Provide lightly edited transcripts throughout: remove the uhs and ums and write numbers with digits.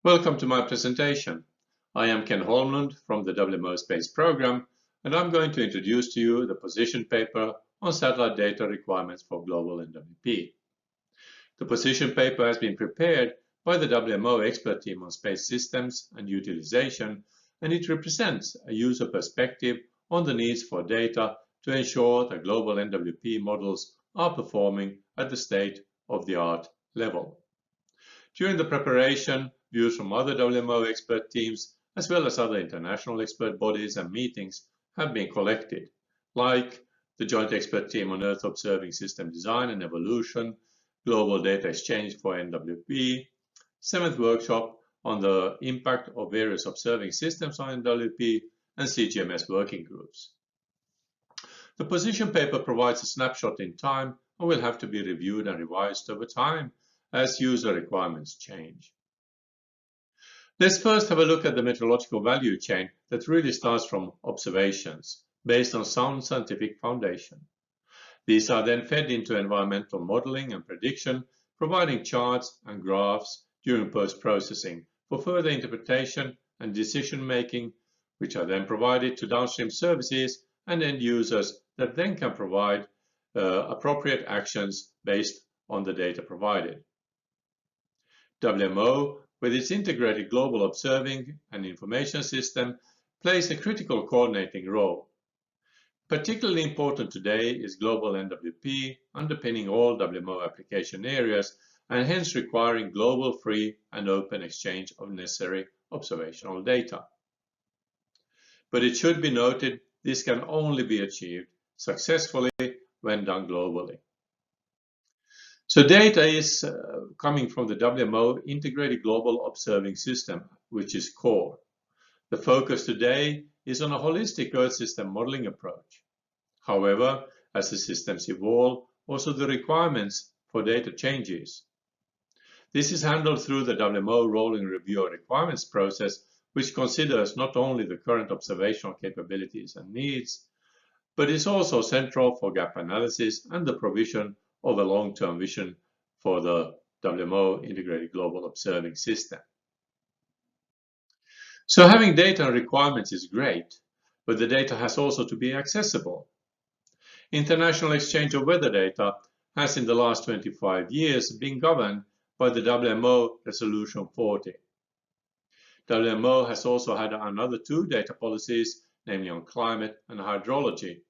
Welcome to my presentation. I am Ken Holmlund from the WMO Space Program, and I'm going to introduce to you the position paper on satellite data requirements for global NWP. The position paper has been prepared by the WMO expert team on space systems and utilization, and it represents a user perspective on the needs for data to ensure that global NWP models are performing at the state-of-the-art level. During the preparation, views from other WMO expert teams, as well as other international expert bodies and meetings, have been collected, like the Joint Expert Team on Earth Observing System Design and Evolution, Global Data Exchange for NWP, 7th Workshop on the Impact of Various Observing Systems on NWP, and CGMS working groups. The position paper provides a snapshot in time and will have to be reviewed and revised over time as user requirements change. Let's first have a look at the meteorological value chain that really starts from observations based on sound scientific foundation. These are then fed into environmental modeling and prediction, providing charts and graphs during post-processing for further interpretation and decision-making, which are then provided to downstream services and end users that then can provide appropriate actions based on the data provided. WMO, with its integrated global observing and information system, plays a critical coordinating role. Particularly important today is global NWP underpinning all WMO application areas and hence requiring global free and open exchange of necessary observational data. But it should be noted this can only be achieved successfully when done globally. So data is coming from the WMO Integrated Global Observing System, which is core. The focus today is on a holistic Earth system modeling approach. However, as the systems evolve, also the requirements for data changes. This is handled through the WMO Rolling Review of Requirements process, which considers not only the current observational capabilities and needs, but is also central for gap analysis and the provision of a long-term vision for the WMO Integrated Global Observing System. So having data and requirements is great, but the data has also to be accessible. International exchange of weather data has in the last 25 years been governed by the WMO Resolution 40. WMO has also had another two data policies, namely on climate and hydrology.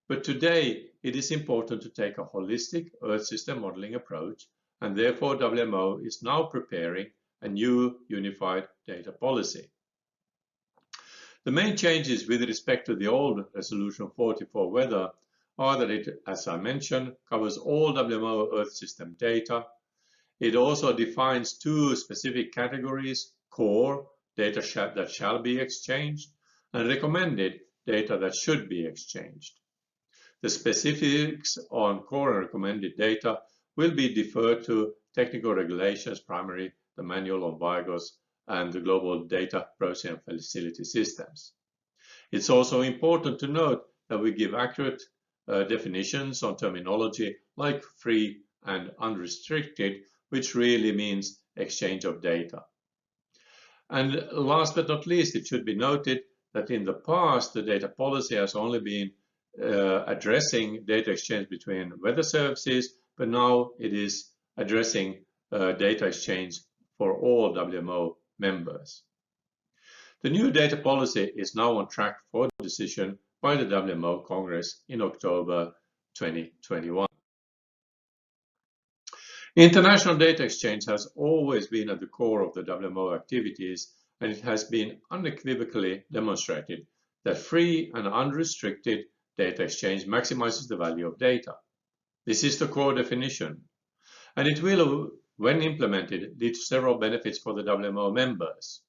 But today, it is important to take a holistic Earth system modeling approach, and therefore WMO is now preparing a new unified data policy. The main changes with respect to the old Resolution 44 weather are that it, as I mentioned, covers all WMO Earth system data. It also defines two specific categories: core, data that shall be exchanged, and recommended, data that should be exchanged. The specifics on core and recommended data will be deferred to technical regulations, primarily the Manual on WIGOS and the Global Data Processing Facility Systems. It's also important to note that we give accurate definitions on terminology like free and unrestricted, which really means exchange of data. And last but not least, it should be noted that in the past, the data policy has only been addressing data exchange between weather services, but now it is addressing data exchange for all WMO members. The new data policy is now on track for decision by the WMO Congress in October 2021. International data exchange has always been at the core of the WMO activities, and it has been unequivocally demonstrated that free and unrestricted data exchange maximizes the value of data. This is the core definition, and it will, when implemented, lead to several benefits for the WMO members.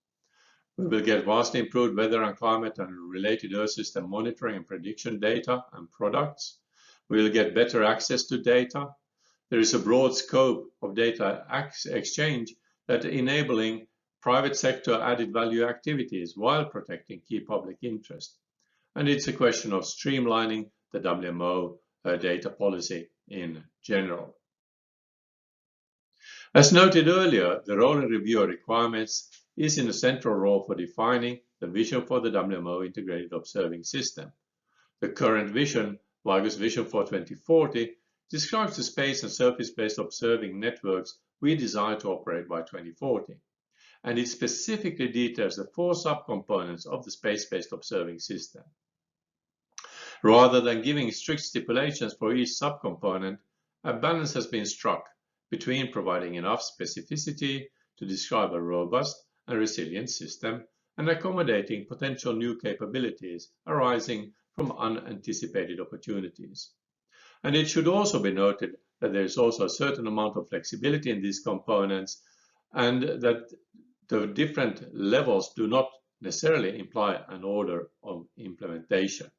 We will get vastly improved weather and climate and related Earth system monitoring and prediction data and products. We will get better access to data. There is a broad scope of data exchange that enabling private sector added value activities while protecting key public interest. And it's a question of streamlining the WMO data policy in general. As noted earlier, the rolling review of requirements is in a central role for defining the vision for the WMO integrated observing system. The current vision, WIGO's Vision for 2040, describes the space and surface-based observing networks we desire to operate by 2040. And it specifically details the 4 subcomponents of the space-based observing system. Rather than giving strict stipulations for each subcomponent, a balance has been struck between providing enough specificity to describe a robust and resilient system and accommodating potential new capabilities arising from unanticipated opportunities. And it should also be noted that there is also a certain amount of flexibility in these components, and that the different levels do not necessarily imply an order of implementation.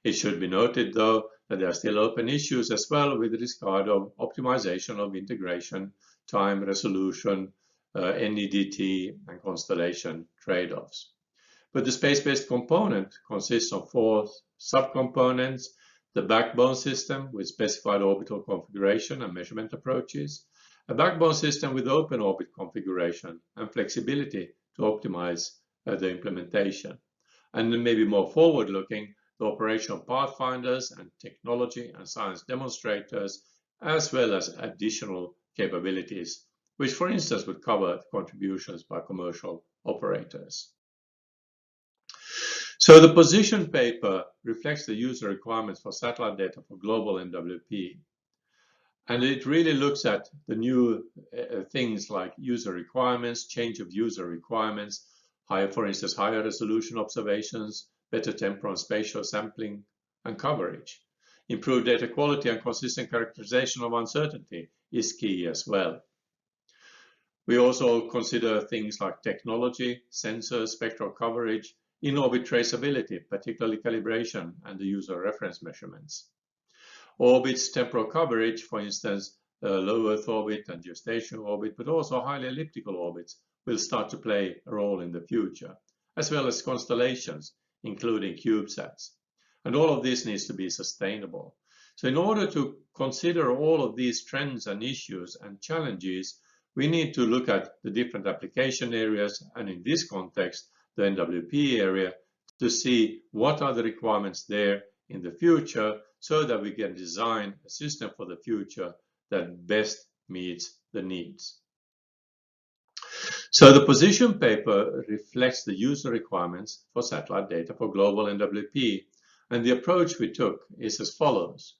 It should be noted, though, that there are still open issues as well with regard of optimization of integration, time resolution, NEDT, and constellation trade-offs. But the space-based component consists of 4 subcomponents: the backbone system with specified orbital configuration and measurement approaches, a backbone system with open orbit configuration and flexibility to optimize the implementation, and then maybe more forward-looking, the operational pathfinders and technology and science demonstrators, as well as additional capabilities, which for instance would cover contributions by commercial operators. So the position paper reflects the user requirements for satellite data for global NWP. And it really looks at the new things like user requirements, change of user requirements, for instance, higher resolution observations, better temporal and spatial sampling and coverage. Improved data quality and consistent characterization of uncertainty is key as well. We also consider things like technology, sensors, spectral coverage, in-orbit traceability, particularly calibration and the user reference measurements. Orbits, temporal coverage, for instance, low Earth orbit and geostationary orbit, but also highly elliptical orbits will start to play a role in the future, as well as constellations, including CubeSats. And all of this needs to be sustainable. So in order to consider all of these trends and issues and challenges, we need to look at the different application areas, and in this context, the NWP area, to see what are the requirements there in the future so that we can design a system for the future that best meets the needs. So the position paper reflects the user requirements for satellite data for global NWP, and the approach we took is as follows.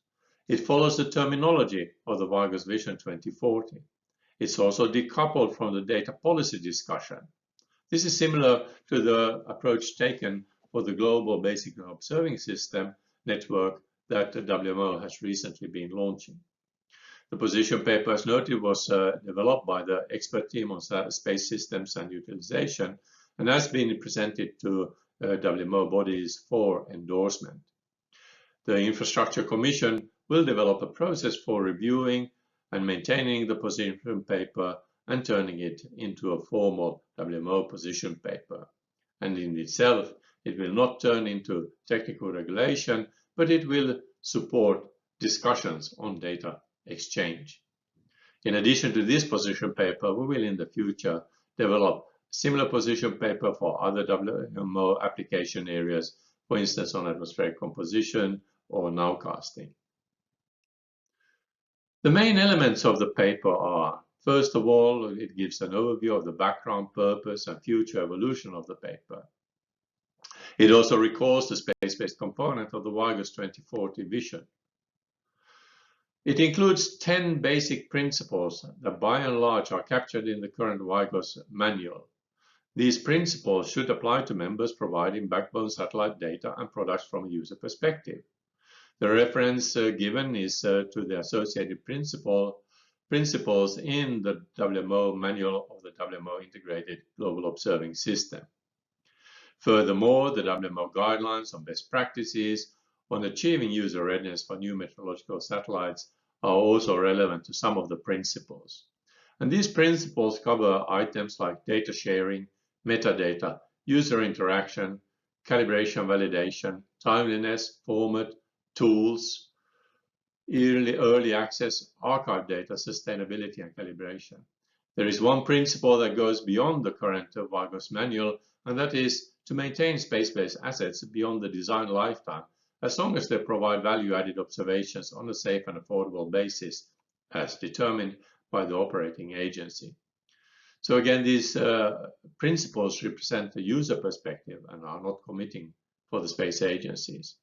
It follows the terminology of the WIGO's Vision 2040. It's also decoupled from the data policy discussion. This is similar to the approach taken for the global basic observing system network that the WMO has recently been launching. The position paper, as noted, was developed by the expert team on space systems and utilization and has been presented to WMO bodies for endorsement. The Infrastructure Commission will develop a process for reviewing and maintaining the position paper and turning it into a formal WMO position paper. And in itself, it will not turn into technical regulation, but it will support discussions on data exchange. In addition to this position paper, we will in the future develop similar position paper for other WMO application areas, for instance on atmospheric composition or nowcasting. The main elements of the paper are, first of all, it gives an overview of the background, purpose, and future evolution of the paper. It also recalls the space-based component of the WIGO's 2040 vision. It includes 10 basic principles that by and large are captured in the current WIGO's manual. These principles should apply to members providing backbone satellite data and products from a user perspective. The reference given is to the associated principles in the WMO manual of the WMO Integrated Global Observing System. Furthermore, the WMO guidelines on best practices on achieving user readiness for new meteorological satellites are also relevant to some of the principles. And these principles cover items like data sharing, metadata, user interaction, calibration validation, timeliness, format, tools, early access, archive data, sustainability, and calibration. There is one principle that goes beyond the current WIGOS manual, and that is to maintain space-based assets beyond the design lifetime, as long as they provide value-added observations on a safe and affordable basis, as determined by the operating agency. So again, these principles represent the user perspective and are not committing for the space agencies.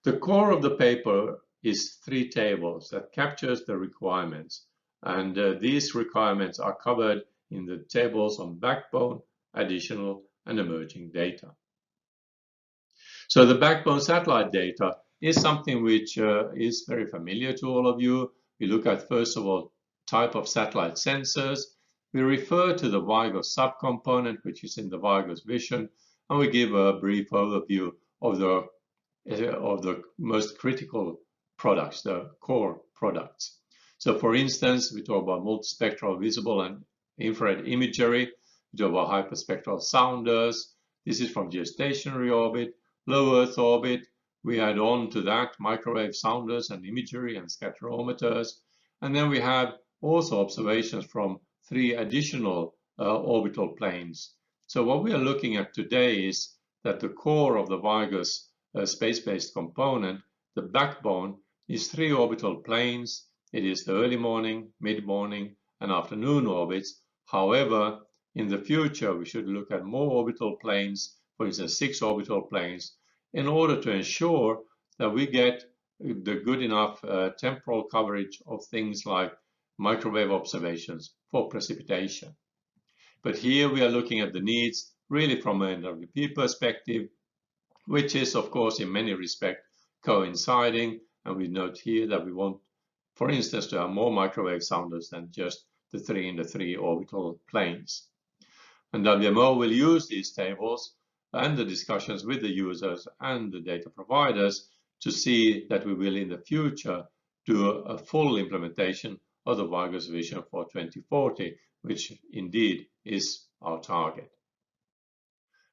The core of the paper is 3 tables that captures the requirements, and these requirements are covered in the tables on backbone, additional, and emerging data. So the backbone satellite data is something which is very familiar to all of you. We look at, first of all, type of satellite sensors. We refer to the WIGOS subcomponent, which is in the WIGOS vision, and we give a brief overview of the most critical products, the core products. So for instance, we talk about multispectral visible and infrared imagery. We talk about hyperspectral sounders. This is from geostationary orbit, low Earth orbit. We add on to that microwave sounders and imagery and scatterometers. And then we have also observations from 3 additional orbital planes. So what we are looking at today is that the core of the WIGOS space-based component, the backbone, is 3 orbital planes. It is the early morning, mid-morning, and afternoon orbits. However, in the future, we should look at more orbital planes, for instance, 6 orbital planes, in order to ensure that we get the good enough temporal coverage of things like microwave observations for precipitation. But here we are looking at the needs really from an NWP perspective, which is, of course, in many respects coinciding. And we note here that we want, for instance, to have more microwave sounders than just the 3 in the 3 orbital planes. And WMO will use these tables and the discussions with the users and the data providers to see that we will in the future do a full implementation of the WIGOS vision for 2040, which indeed is our target.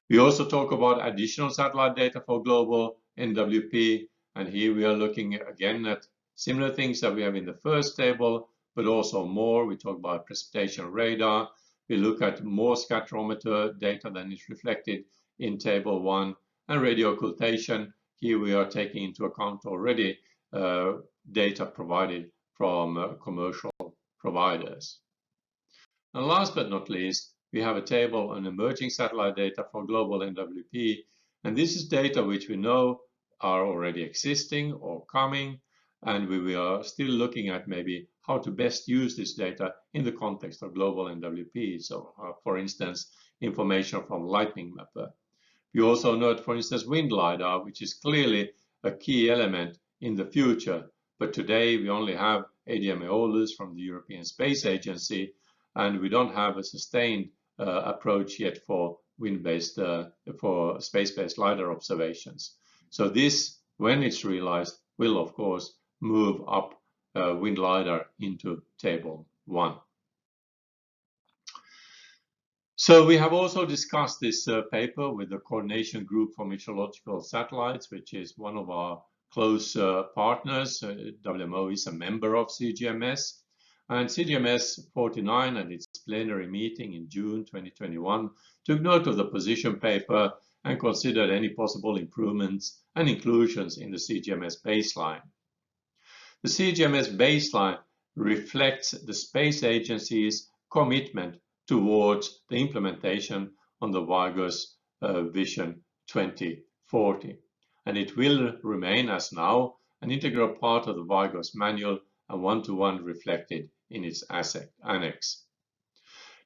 We also talk about additional satellite data for global NWP, and here we are looking again at similar things that we have in the first table, but also more. We talk about precipitation radar. We look at more scatterometer data than is reflected in table 1, and radio occultation. Here we are taking into account already data provided from commercial providers. And last but not least, we have a table on emerging satellite data for global NWP, and this is data which we know are already existing or coming, and we are still looking at maybe how to best use this data in the context of global NWP. So, for instance, information from Lightning Mapper. We also note, for instance, wind LiDAR, which is clearly a key element in the future. But today we only have ADM EOLUS from the European Space Agency, and we don't have a sustained approach yet for wind-based, for space-based LiDAR observations. So this, when it's realized, will of course move up wind LiDAR into table 1. So we have also discussed this paper with the Coordination Group for Meteorological Satellites, which is one of our close partners. WMO is a member of CGMS, and CGMS 49 at its plenary meeting in June 2021 took note of the position paper and considered any possible improvements and inclusions in the CGMS baseline. The CGMS baseline reflects the space agency's commitment towards the implementation on the WIGOS Vision 2040. And it will remain as now an integral part of the WIGOS manual and one-to-one reflected in its annex.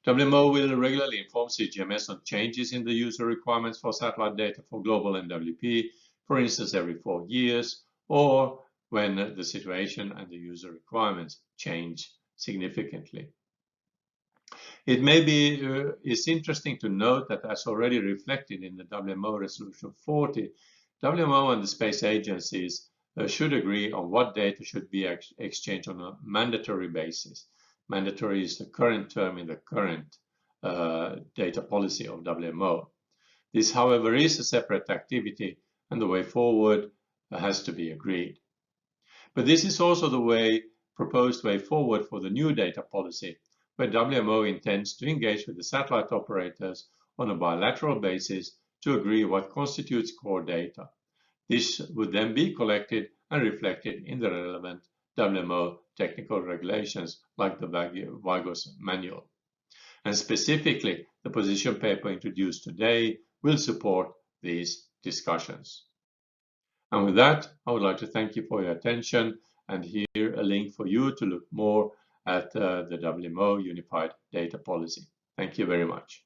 WMO will regularly inform CGMS on changes in the user requirements for satellite data for global NWP, for instance, every 4 years, or when the situation and the user requirements change significantly. It may be is interesting to note that, as already reflected in the WMO Resolution 40, WMO and the space agencies should agree on what data should be exchanged on a mandatory basis. Mandatory is the current term in the current data policy of WMO. This, however, is a separate activity, and the way forward has to be agreed. But this is also the proposed way forward for the new data policy, where WMO intends to engage with the satellite operators on a bilateral basis to agree what constitutes core data. This would then be collected and reflected in the relevant WMO technical regulations like the WIGOS manual. And specifically, the position paper introduced today will support these discussions. And with that, I would like to thank you for your attention, and here a link for you to look more at the WMO Unified Data Policy. Thank you very much.